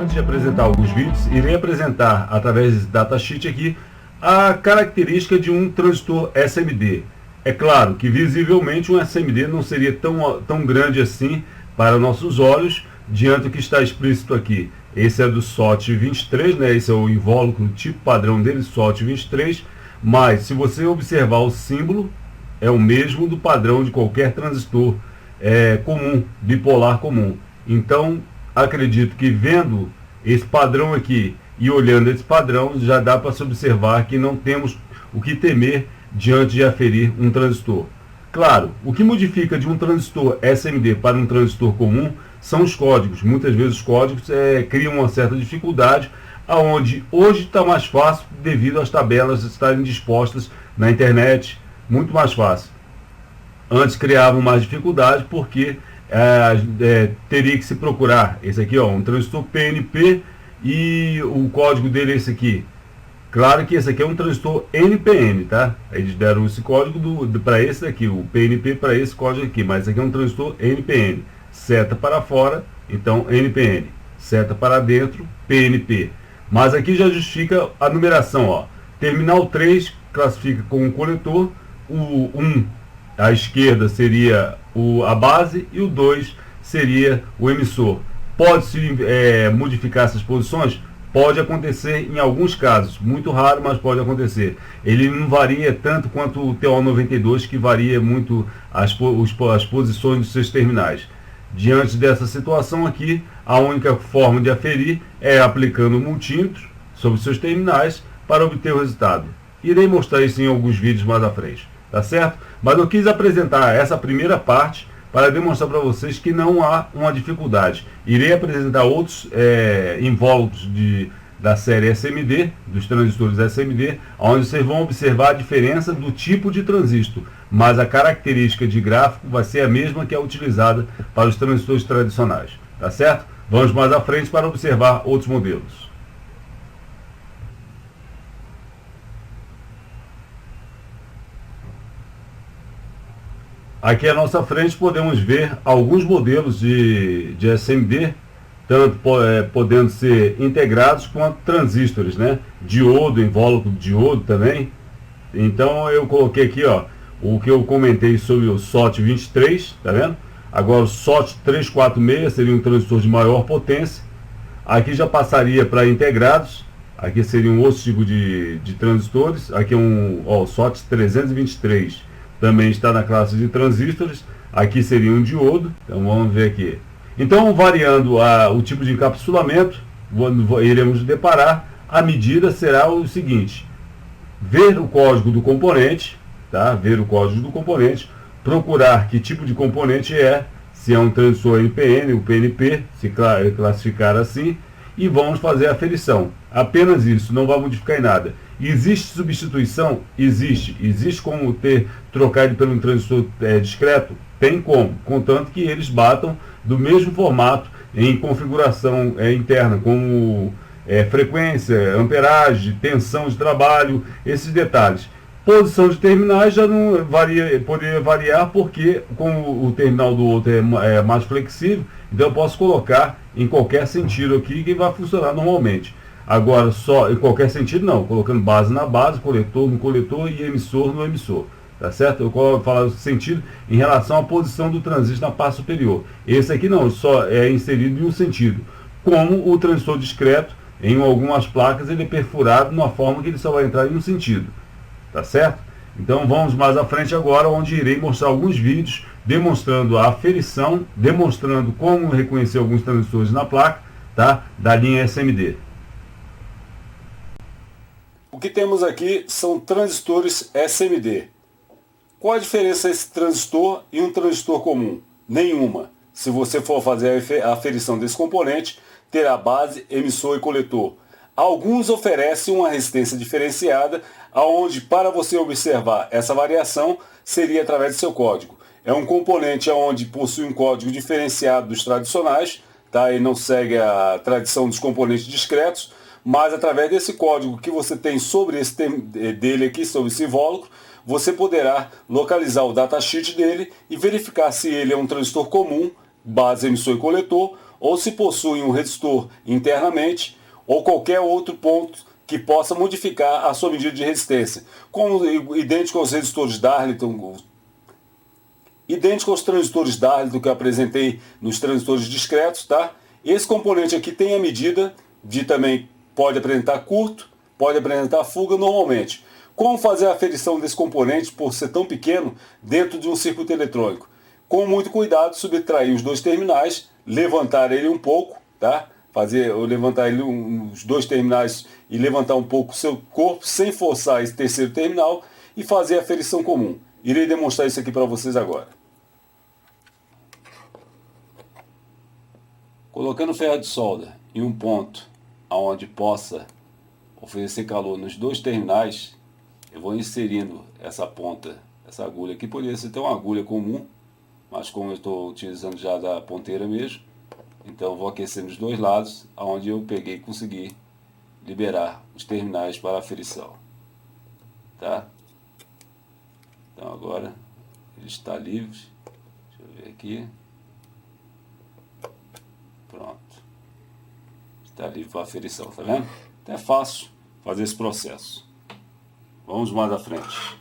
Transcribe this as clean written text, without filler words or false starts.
Antes de apresentar alguns vídeos, irei apresentar, através desse datasheet aqui, a característica de um transistor SMD. É claro que visivelmente um SMD não seria tão grande assim para nossos olhos, diante do que está explícito aqui. Esse é do SOT23, né? Esse é o invólucro tipo padrão dele, SOT23, mas se você observar o símbolo, é o mesmo do padrão de qualquer transistor comum, bipolar comum. Então, acredito que vendo esse padrão aqui e olhando esse padrão, já dá para se observar que não temos o que temer diante de aferir um transistor. Claro, o que modifica de um transistor SMD para um transistor comum são os códigos. Muitas vezes os códigos criam uma certa dificuldade, aonde hoje está mais fácil devido às tabelas estarem dispostas na internet, muito mais fácil. Antes criavam mais dificuldade porque teria que se procurar esse aqui, ó, um transistor PNP, e o código dele é esse aqui. Claro que esse aqui é um transistor NPN, tá? Eles deram esse código para esse daqui, o PNP para esse código aqui, mas esse aqui é um transistor NPN. Seta para fora, então NPN. Seta para dentro, PNP. Mas aqui já justifica a numeração, ó. Terminal 3 classifica como um coletor, o 1 à esquerda seria a base e o 2 seria o emissor. Pode-se modificar essas posições? Pode acontecer em alguns casos, muito raro, mas pode acontecer. Ele não varia tanto quanto o TO92, que varia muito as posições dos seus terminais. Diante dessa situação aqui, a única forma de aferir é aplicando multímetros sobre seus terminais para obter o resultado. Irei mostrar isso em alguns vídeos mais à frente, tá certo? Mas eu quis apresentar essa primeira parte para demonstrar para vocês que não há uma dificuldade. Irei apresentar outros invólucros da série SMD, dos transistores SMD, onde vocês vão observar a diferença do tipo de transistor, mas a característica de gráfico vai ser a mesma que é utilizada para os transistores tradicionais, tá certo? Vamos mais à frente para observar outros modelos. Aqui à nossa frente podemos ver alguns modelos de SMD, tanto podendo ser integrados quanto transistores, né? Diodo, invólucro de diodo também. Então eu coloquei aqui, ó, o que eu comentei sobre o SOT23, tá vendo? Agora o SOT346 seria um transistor de maior potência. Aqui já passaria para integrados. Aqui seria um outro tipo de transistores. Aqui é o SOT323. Também está na classe de transistores. Aqui seria um diodo. Então vamos ver aqui. Então, variando o tipo de encapsulamento, iremos deparar. A medida será o seguinte: ver o código do componente, tá? Ver o código do componente, procurar que tipo de componente é, se é um transistor NPN, o PNP, se classificar assim, e vamos fazer a aferição. Apenas isso, não vai modificar em nada. Existe substituição? Existe. Existe como trocar ele por um transistor discreto? Tem como, contanto que eles batam do mesmo formato em configuração interna, como frequência, amperagem, tensão de trabalho, esses detalhes. Posição de terminais já não poderia variar, porque como o terminal do outro é mais flexível, então eu posso colocar em qualquer sentido aqui que vai funcionar normalmente. Agora, só em qualquer sentido não, colocando base na base, coletor no coletor e emissor no emissor, tá certo? Eu vou falar o sentido em relação à posição do transistor na parte superior. Esse aqui não, só é inserido em um sentido. Como o transistor discreto, em algumas placas ele é perfurado de uma forma que ele só vai entrar em um sentido, tá certo? Então vamos mais à frente agora, onde irei mostrar alguns vídeos demonstrando a aferição, demonstrando como reconhecer alguns transistores na placa, tá? Da linha SMD. O que temos aqui são transistores SMD. Qual a diferença entre esse transistor e um transistor comum? Nenhuma. Se você for fazer a aferição desse componente, terá base, emissor e coletor. Alguns oferecem uma resistência diferenciada, onde para você observar essa variação seria através do seu código. É um componente onde possui um código diferenciado dos tradicionais, tá? E não segue a tradição dos componentes discretos, mas através desse código que você tem sobre dele aqui, sobre esse invólucro, você poderá localizar o datasheet dele e verificar se ele é um transistor comum, base, emissor e coletor, ou se possui um resistor internamente, ou qualquer outro ponto que possa modificar a sua medida de resistência. Como idêntico aos resistores Darlington, idêntico aos transistores Darlington que eu apresentei nos transistores discretos, tá? Esse componente aqui tem a medida de também pode apresentar curto, pode apresentar fuga normalmente. Como fazer a aferição desse componente por ser tão pequeno dentro de um circuito eletrônico? Com muito cuidado, subtrair os dois terminais, levantar ele um pouco, tá? Levantar ele os dois terminais e levantar um pouco o seu corpo sem forçar esse terceiro terminal e fazer a aferição comum. Irei demonstrar isso aqui para vocês agora. Colocando ferro de solda em um ponto onde possa oferecer calor nos dois terminais, eu vou inserindo essa ponta, essa agulha aqui, poderia ser até uma agulha comum, mas como eu estou utilizando já da ponteira mesmo, então eu vou aquecer nos dois lados, onde eu peguei e consegui liberar os terminais para a aferição. Tá? Então agora ele está livre, deixa eu ver aqui, pronto, está livre para a aferição, tá vendo? É fácil fazer esse processo. Vamos mais à frente.